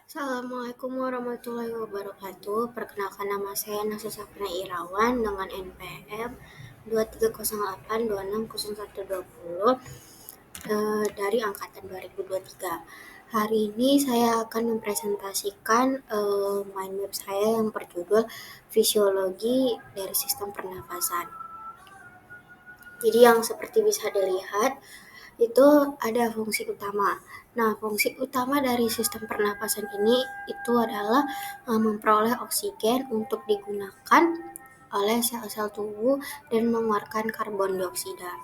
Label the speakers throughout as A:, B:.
A: Assalamualaikum warahmatullahi wabarakatuh. Perkenalkan, nama saya Nasu Safina Irawan dengan NPM 2308260120 dari angkatan 2023. Hari ini saya akan mempresentasikan mind map saya yang berjudul Fisiologi dari Sistem Pernafasan. Jadi yang seperti bisa dilihat itu ada fungsi utama. Nah, fungsi utama dari sistem pernapasan ini itu adalah memperoleh oksigen untuk digunakan oleh sel-sel tubuh dan mengeluarkan karbon dioksida.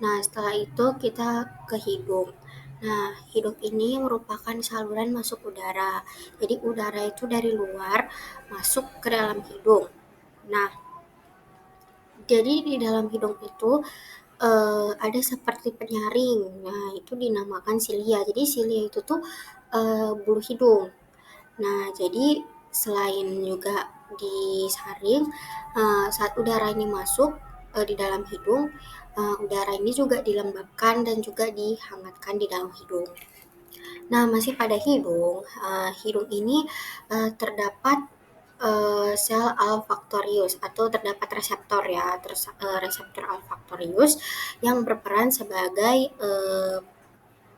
A: Nah, setelah itu kita ke hidung. Nah, hidung ini merupakan saluran masuk udara. Jadi udara itu dari luar masuk ke dalam hidung. Nah, jadi di dalam hidung itu ada seperti penyaring. Nah, itu dinamakan silia. Jadi silia itu tuh bulu hidung. Nah, jadi selain juga disaring, saat udara ini masuk di dalam hidung, udara ini juga dilembabkan dan juga dihangatkan di dalam hidung. Nah, masih pada hidung, hidung ini terdapat sel olfaktorius atau terdapat reseptor ya, reseptor olfaktorius yang berperan sebagai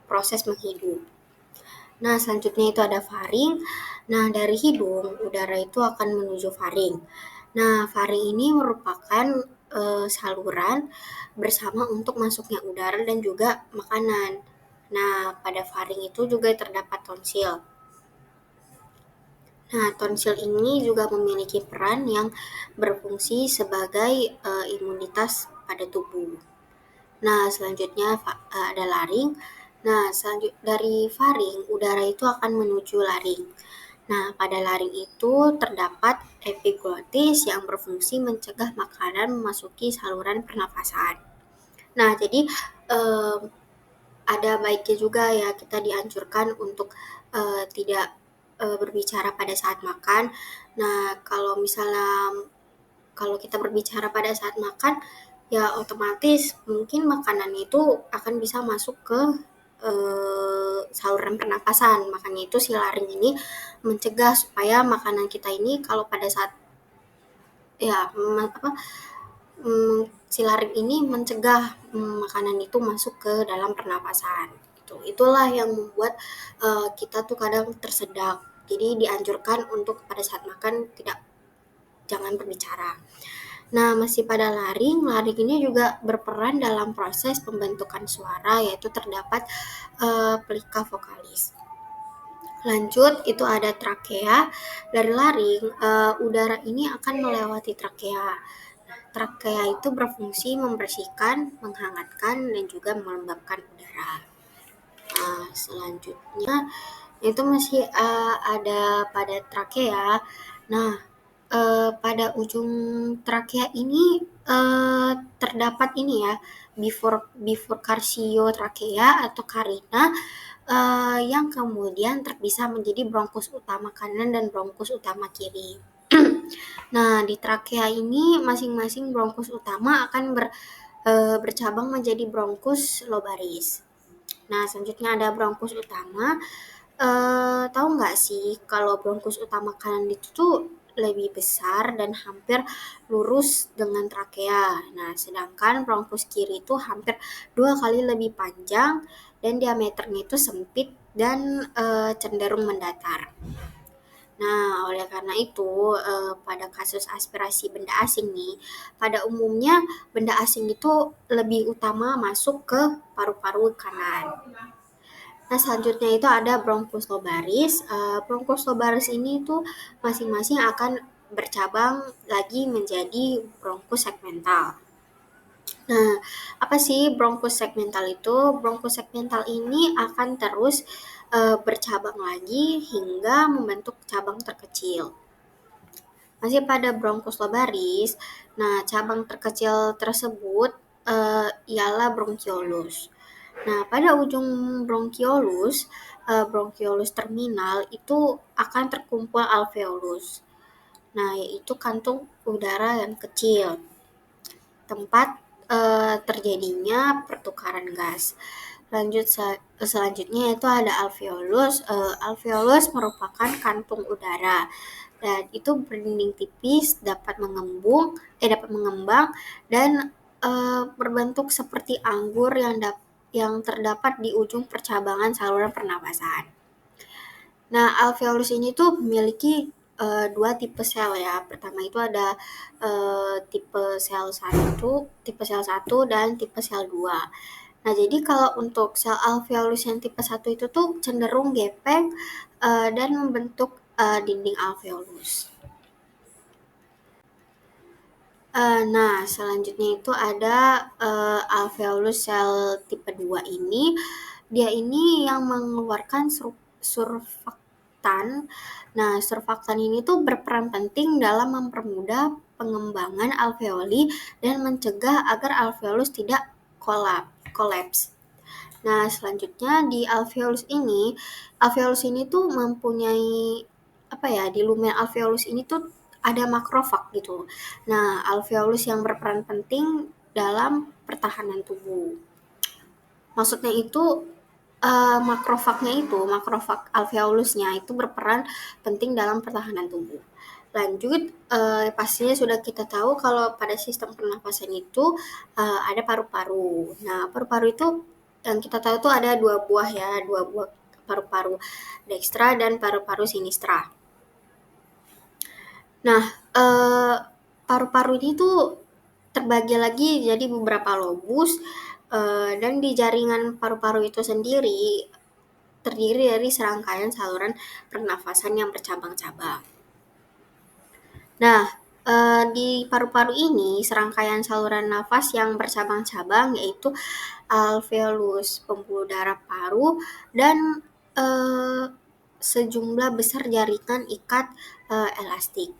A: proses menghidup. Nah, selanjutnya itu ada faring. Nah, dari hidung, udara itu akan menuju faring. Nah, faring ini merupakan saluran bersama untuk masuknya udara dan juga makanan. Nah, pada faring itu juga terdapat tonsil. Nah, tonsil ini juga memiliki peran yang berfungsi sebagai imunitas pada tubuh. Nah, selanjutnya ada laring. Nah, dari faring, udara itu akan menuju laring. Nah, pada laring itu terdapat epiglotis yang berfungsi mencegah makanan memasuki saluran pernafasan. Nah, jadi ada baiknya juga ya kita dianjurkan untuk tidak berbicara pada saat makan. Nah, kalau kita berbicara pada saat makan, ya otomatis mungkin makanan itu akan bisa masuk ke saluran pernapasan. Makanya itu si laring ini mencegah supaya makanan kita ini kalau pada saat si laring ini mencegah makanan itu masuk ke dalam pernapasan. Itulah yang membuat kita tuh kadang tersedak. Jadi dianjurkan untuk pada saat makan jangan berbicara. Nah, masih pada laring ini juga berperan dalam proses pembentukan suara, yaitu terdapat pelika vokalis. Lanjut, itu ada trakea. Dari laring, udara ini akan melewati trakea. Trakea itu berfungsi membersihkan, menghangatkan, dan juga melembabkan udara. Nah, selanjutnya itu masih ada pada trakea. Nah, pada ujung trakea ini terdapat ini ya, bifurcatio atau carina yang kemudian terpisah menjadi bronkus utama kanan dan bronkus utama kiri. Nah, di trakea ini masing-masing bronkus utama akan bercabang menjadi bronkus lobaris. Nah, selanjutnya ada bronkus utama. Tahu nggak sih kalau bronkus utama kanan itu tuh lebih besar dan hampir lurus dengan trakea. Nah, sedangkan bronkus kiri itu hampir 2 kali lebih panjang dan diameternya itu sempit dan cenderung mendatar. Nah, oleh karena itu, pada kasus aspirasi benda asing nih, pada umumnya benda asing itu lebih utama masuk ke paru-paru kanan. Nah, selanjutnya itu ada bronkus lobaris. Bronkus lobaris ini tuh masing-masing akan bercabang lagi menjadi bronkus segmental. Nah, apa sih bronkus segmental itu? Bronkus segmental ini akan terus bercabang lagi hingga membentuk cabang terkecil. Masih pada bronkus lobaris, nah cabang terkecil tersebut ialah bronkiolus. Nah, pada ujung bronkiolus terminal itu akan terkumpul alveolus. Nah, yaitu kantung udara yang kecil, tempat terjadinya pertukaran gas. Lanjut selanjutnya itu ada alveolus. Alveolus merupakan kantung udara dan itu berdinding tipis, dapat mengembang dan berbentuk seperti anggur yang terdapat di ujung percabangan saluran pernapasan. Nah, alveolus ini tuh memiliki dua tipe sel ya. Pertama itu ada tipe sel 1 dan tipe sel 2. Nah, jadi kalau untuk sel alveolus yang tipe 1 itu tuh cenderung gepeng dan membentuk dinding alveolus. Nah, selanjutnya itu ada alveolus sel tipe 2 ini. Dia ini yang mengeluarkan surfaktan. Nah, surfaktan ini tuh berperan penting dalam mempermudah pengembangan alveoli dan mencegah agar alveolus tidak kolaps. Nah, selanjutnya di alveolus ini tuh mempunyai di lumen alveolus ini tuh ada makrofag gitu. Nah, alveolus yang berperan penting dalam pertahanan tubuh. Maksudnya itu makrofag alveolusnya itu berperan penting dalam pertahanan tubuh. Lanjut, pastinya sudah kita tahu kalau pada sistem pernapasan itu ada paru-paru. Nah, paru-paru itu yang kita tahu itu ada dua buah paru-paru dekstra dan paru-paru sinistra. Nah, paru-paru ini tuh terbagi lagi jadi beberapa lobus, dan di jaringan paru-paru itu sendiri terdiri dari serangkaian saluran pernafasan yang bercabang-cabang. Nah, di paru-paru ini serangkaian saluran nafas yang bercabang-cabang yaitu alveolus, pembuluh darah paru, dan sejumlah besar jaringan ikat elastik.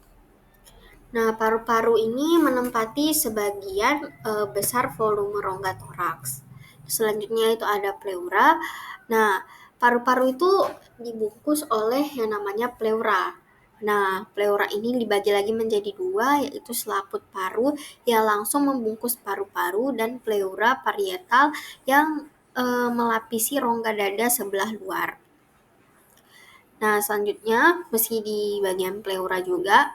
A: Nah, paru-paru ini menempati sebagian besar volume rongga toraks. Selanjutnya itu ada pleura. Nah, paru-paru itu dibungkus oleh yang namanya pleura. Nah, pleura ini dibagi lagi menjadi dua, yaitu selaput paru yang langsung membungkus paru-paru dan pleura parietal yang melapisi rongga dada sebelah luar. Nah, selanjutnya meski di bagian pleura juga,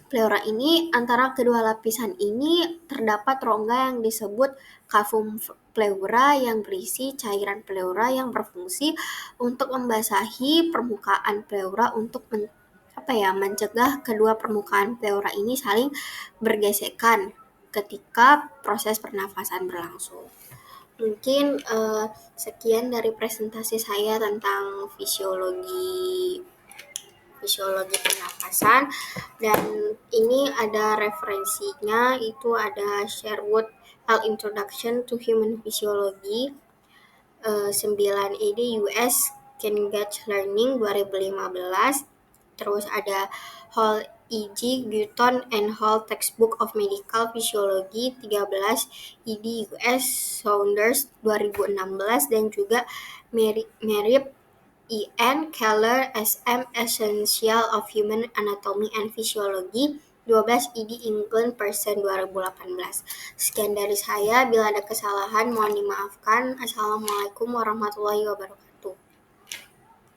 A: pleura ini antara kedua lapisan ini terdapat rongga yang disebut cavum pleura yang berisi cairan pleura yang berfungsi untuk membasahi permukaan pleura untuk mencegah kedua permukaan pleura ini saling bergesekan ketika proses pernafasan berlangsung. Mungkin sekian dari presentasi saya tentang fisiologi pernapasan, dan ini ada referensinya, itu ada Sherwood L. Introduction to Human Physiology 9 ed. US Cambridge Learning 2015. Terus ada Hall E.G. Gutton and Hall Textbook of Medical Physiology 13 ed. US Saunders 2016, dan juga Merritt E.N. Keller SM Essential of Human Anatomy and Physiology 12 ed. England Person 2018. Sekian dari saya, bila ada kesalahan mohon dimaafkan. Assalamualaikum warahmatullahi wabarakatuh.